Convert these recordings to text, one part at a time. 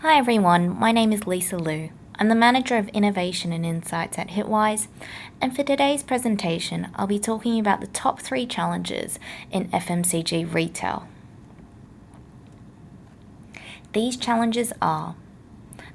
Hi everyone, my name is Lisa Liu. I'm the Manager of Innovation and Insights at Hitwise, and for today's presentation, I'll be talking about the top 3 challenges in FMCG retail. These challenges are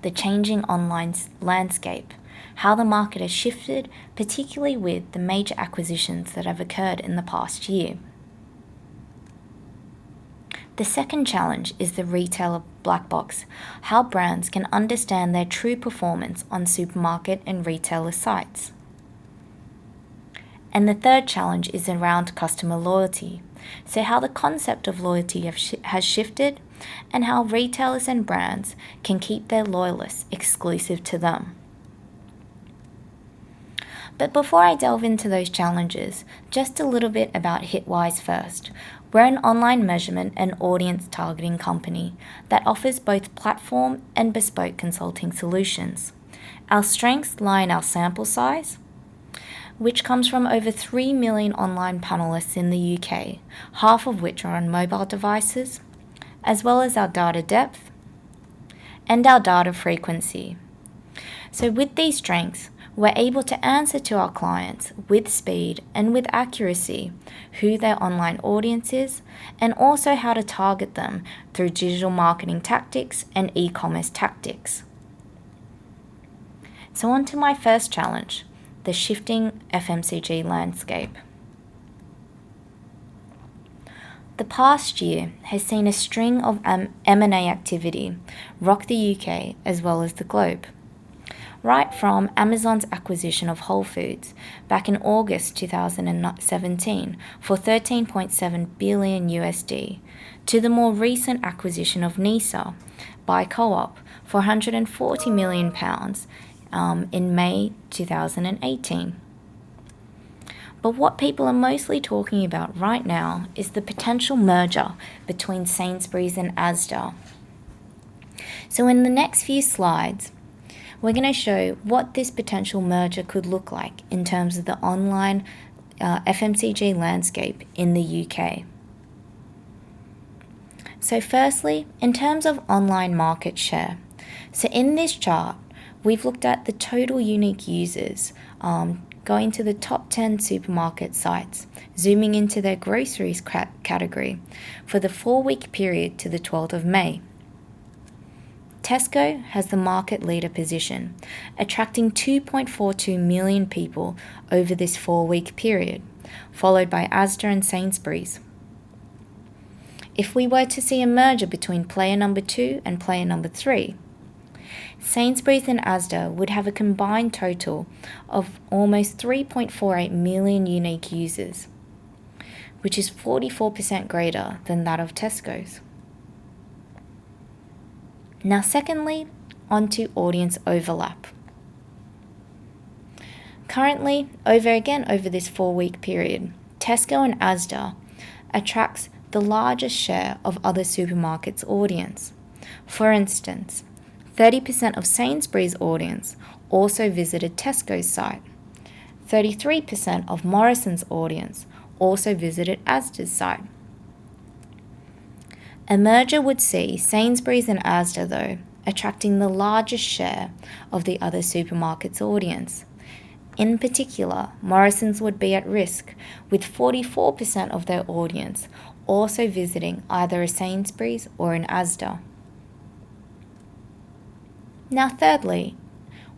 the changing online landscape, how the market has shifted, particularly with the major acquisitions that have occurred in the past year. The second challenge is the retailer black box, how brands can understand their true performance on supermarket and retailer sites. And the third challenge is around customer loyalty, so how the concept of loyalty has shifted and how retailers and brands can keep their loyalists exclusive to them. But before I delve into those challenges, just a little bit about Hitwise first. We're an online measurement and audience targeting company that offers both platform and bespoke consulting solutions. Our strengths lie in our sample size, which comes from over 3 million online panelists in the UK, half of which are on mobile devices, as well as our data depth and our data frequency. So with these strengths, we're able to answer to our clients with speed and with accuracy who their online audience is and also how to target them through digital marketing tactics and e-commerce tactics. So on to my first challenge, the shifting FMCG landscape. The past year has seen a string of M&A activity rock the UK as well as the globe. Right from Amazon's acquisition of Whole Foods back in August 2017 for $13.7 billion USD, to the more recent acquisition of Nisa by Co-op for £140 million in May 2018. But what people are mostly talking about right now is the potential merger between Sainsbury's and Asda. So in the next few slides, we're going to show what this potential merger could look like in terms of the online FMCG landscape in the UK. So firstly, in terms of online market share, so in this chart, we've looked at the total unique users going to the top 10 supermarket sites, zooming into their groceries category for the 4-week period to the 12th of May. Tesco has the market leader position, attracting 2.42 million people over this 4-week period, followed by Asda and Sainsbury's. If we were to see a merger between player number 2 and player number 3, Sainsbury's and Asda would have a combined total of almost 3.48 million unique users, which is 44% greater than that of Tesco's. Now secondly, onto audience overlap. Currently, over this 4-week period, Tesco and Asda attracts the largest share of other supermarkets' audience. For instance, 30% of Sainsbury's audience also visited Tesco's site. 33% of Morrison's audience also visited Asda's site. A merger would see Sainsbury's and Asda, though, attracting the largest share of the other supermarkets' audience. In particular, Morrison's would be at risk, with 44% of their audience also visiting either a Sainsbury's or an Asda. Now thirdly,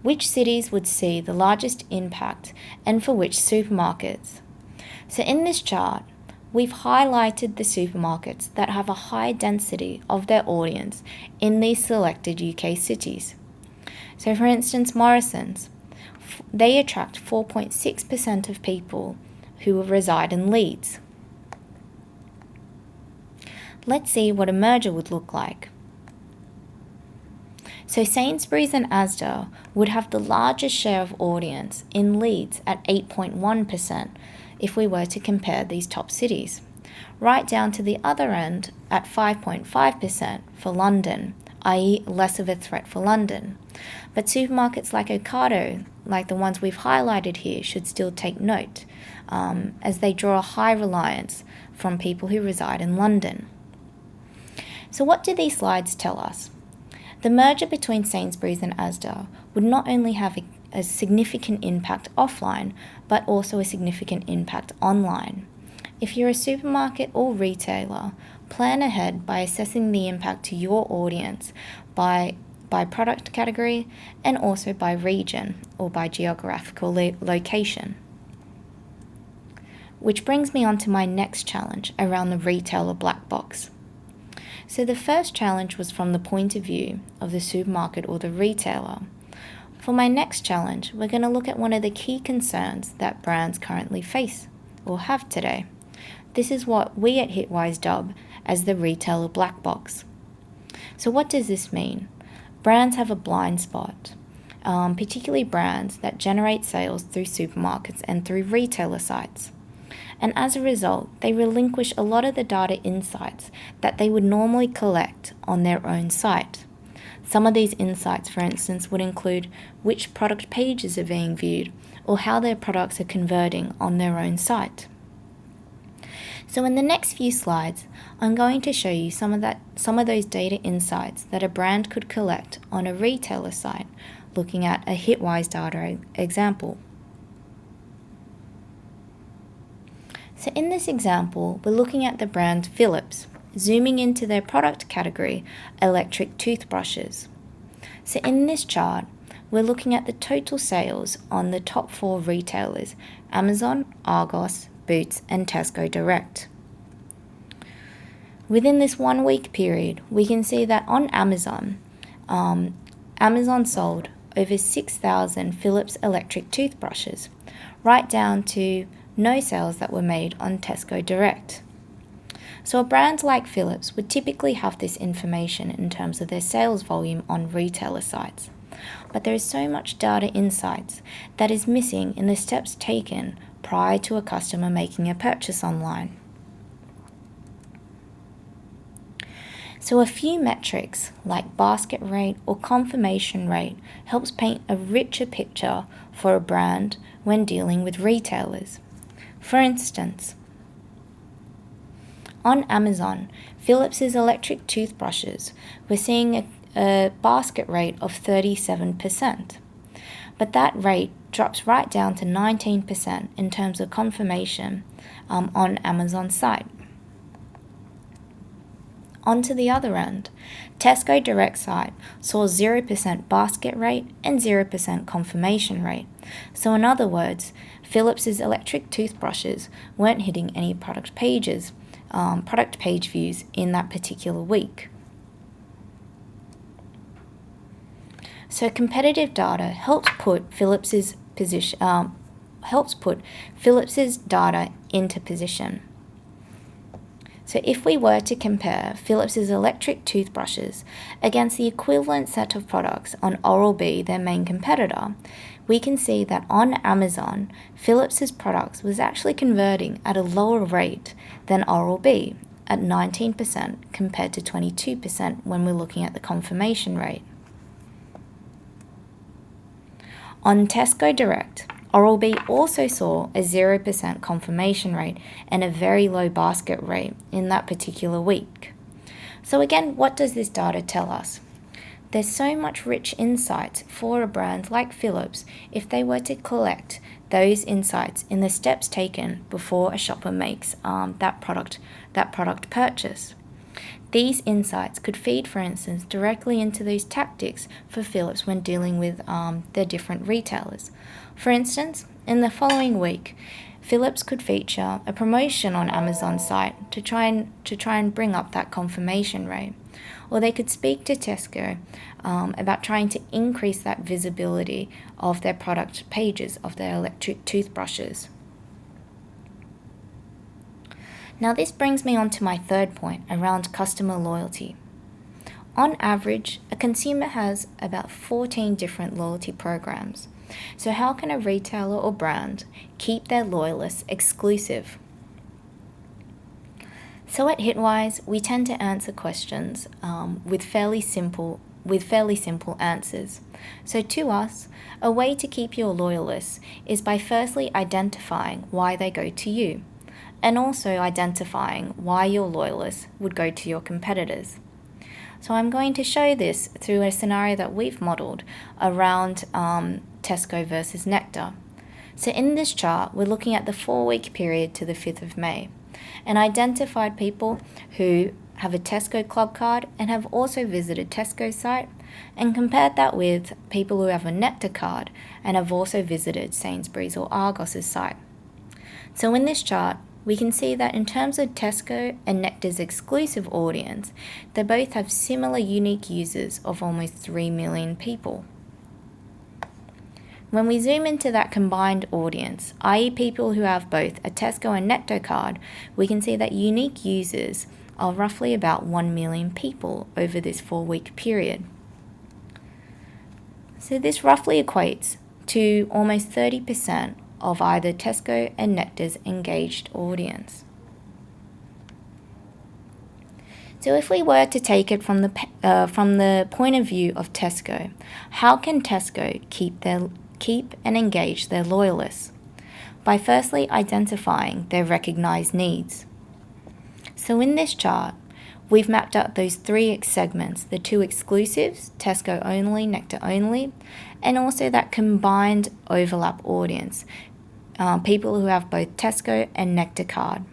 which cities would see the largest impact and for which supermarkets? So in this chart, we've highlighted the supermarkets that have a high density of their audience in these selected UK cities. So for instance, Morrison's, they attract 4.6% of people who reside in Leeds. Let's see what a merger would look like. So Sainsbury's and Asda would have the largest share of audience in Leeds at 8.1%, if we were to compare these top cities, right down to the other end at 5.5% for London, i.e. less of a threat for London. But supermarkets like Ocado, like the ones we've highlighted here, should still take note, as they draw a high reliance from people who reside in London. So what do these slides tell us? The merger between Sainsbury's and Asda would not only have a significant impact offline, but also a significant impact online. If you're a supermarket or retailer, plan ahead by assessing the impact to your audience by product category and also by region or by geographical location. Which brings me on to my next challenge around the retailer black box. So the first challenge was from the point of view of the supermarket or the retailer. For my next challenge, we're going to look at one of the key concerns that brands currently face or have today. This is what we at Hitwise dub as the retailer black box. So what does this mean? Brands have a blind spot, particularly brands that generate sales through supermarkets and through retailer sites. And as a result, they relinquish a lot of the data insights that they would normally collect on their own site. Some of these insights, for instance, would include which product pages are being viewed or how their products are converting on their own site. So in the next few slides, I'm going to show you some of those data insights that a brand could collect on a retailer site, looking at a Hitwise data example. So in this example, we're looking at the brand Philips, zooming into their product category, electric toothbrushes. So in this chart, we're looking at the total sales on the top 4 retailers, Amazon, Argos, Boots, and Tesco Direct. Within this 1 week period, we can see that on Amazon, Amazon sold over 6,000 Philips electric toothbrushes, right down to no sales that were made on Tesco Direct. So a brand like Philips would typically have this information in terms of their sales volume on retailer sites. But there is so much data insights that is missing in the steps taken prior to a customer making a purchase online. So a few metrics like basket rate or confirmation rate helps paint a richer picture for a brand when dealing with retailers. For instance, on Amazon, Philips' electric toothbrushes, we're seeing a basket rate of 37%. But that rate drops right down to 19% in terms of confirmation on Amazon's site. On to the other end, Tesco Direct site saw 0% basket rate and 0% confirmation rate. So in other words, Philips' electric toothbrushes weren't hitting any product page views in that particular week. So competitive data helps put Philips' data into position. So if we were to compare Philips' electric toothbrushes against the equivalent set of products on Oral-B, their main competitor, we can see that on Amazon, Philips' products was actually converting at a lower rate than Oral-B, at 19% compared to 22% when we're looking at the confirmation rate. On Tesco Direct, Oral-B also saw a 0% confirmation rate and a very low basket rate in that particular week. So again, what does this data tell us? There's so much rich insight for a brand like Philips if they were to collect those insights in the steps taken before a shopper makes that product purchase. These insights could feed, for instance, directly into those tactics for Philips when dealing with their different retailers. For instance, in the following week, Philips could feature a promotion on Amazon's site to try and bring up that confirmation rate. Or they could speak to Tesco about trying to increase that visibility of their product pages of their electric toothbrushes. Now this brings me on to my third point around customer loyalty. On average, a consumer has about 14 different loyalty programs. So how can a retailer or brand keep their loyalists exclusive? So at Hitwise, we tend to answer questions with fairly simple answers. So to us, a way to keep your loyalists is by firstly identifying why they go to you, and also identifying why your loyalists would go to your competitors. So I'm going to show this through a scenario that we've modelled around Tesco versus Nectar. So in this chart, we're looking at the 4-week period to the 5th of May and identified people who have a Tesco club card and have also visited Tesco's site, and compared that with people who have a Nectar card and have also visited Sainsbury's or Argos's site. So in this chart, we can see that in terms of Tesco and Nectar's exclusive audience, they both have similar unique users of almost 3 million people. When we zoom into that combined audience, i.e. people who have both a Tesco and Nectar card, we can see that unique users are roughly about 1 million people over this 4-week period. So this roughly equates to almost 30% of either Tesco and Nectar's engaged audience. So if we were to take it from the point of view of Tesco, how can Tesco keep and engage their loyalists? By firstly identifying their recognised needs. So in this chart, we've mapped out those 3 segments, the 2 exclusives, Tesco only, Nectar only, and also that combined overlap audience, people who have both Tesco and Nectar card.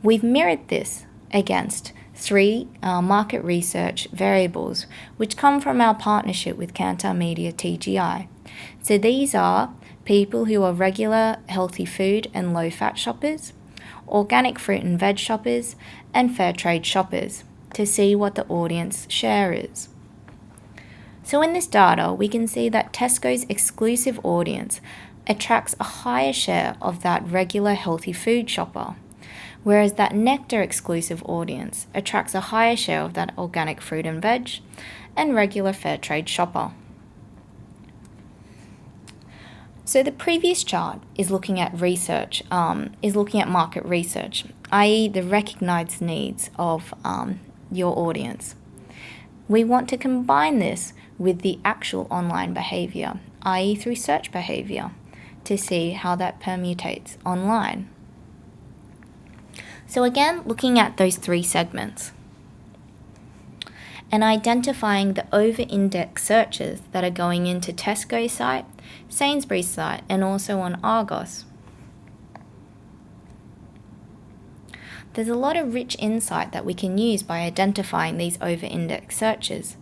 We've mirrored this against 3 market research variables which come from our partnership with Kantar Media TGI. So these are people who are regular healthy food and low-fat shoppers, organic fruit and veg shoppers, and fair trade shoppers to see what the audience share is. So in this data, we can see that Tesco's exclusive audience attracts a higher share of that regular healthy food shopper, whereas that Nectar exclusive audience attracts a higher share of that organic fruit and veg and regular fair trade shopper. So the previous chart is looking at market research, i.e. the recognized needs of your audience. We want to combine this with the actual online behavior, i.e. through search behavior, to see how that permutates online. So again, looking at those 3 segments and identifying the over-index searches that are going into Tesco's site, Sainsbury's site, and also on Argos. There's a lot of rich insight that we can use by identifying these over-index searches.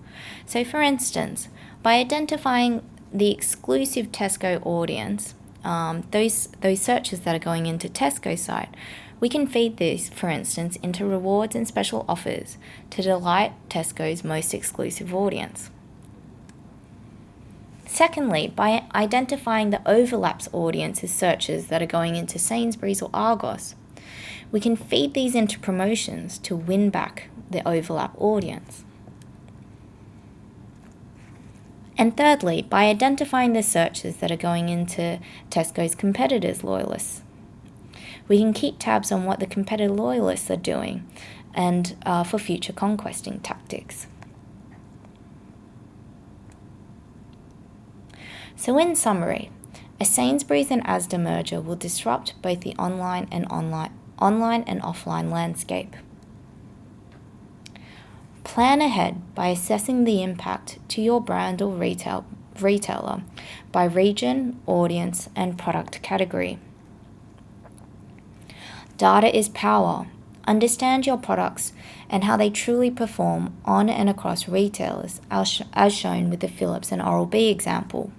So for instance, by identifying the exclusive Tesco audience, those searches that are going into Tesco's site, we can feed these, for instance, into rewards and special offers to delight Tesco's most exclusive audience. Secondly, by identifying the overlaps audiences searches that are going into Sainsbury's or Argos, we can feed these into promotions to win back the overlap audience. And thirdly, by identifying the searches that are going into Tesco's competitors' loyalists. We can keep tabs on what the competitor loyalists are doing and for future conquesting tactics. So in summary, a Sainsbury's and Asda merger will disrupt both the online and offline landscape. Plan ahead by assessing the impact to your brand or retailer by region, audience, and product category. Data is power. Understand your products and how they truly perform on and across retailers, as shown with the Philips and Oral-B example.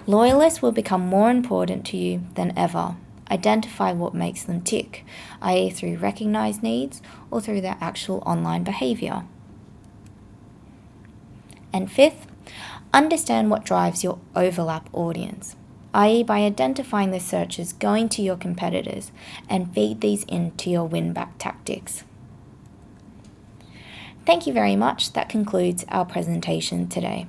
Loyalists will become more important to you than ever. Identify what makes them tick, i.e. through recognized needs or through their actual online behavior. And 5th, understand what drives your overlap audience, i.e. by identifying the searches going to your competitors and feed these into your win-back tactics. Thank you very much. That concludes our presentation today.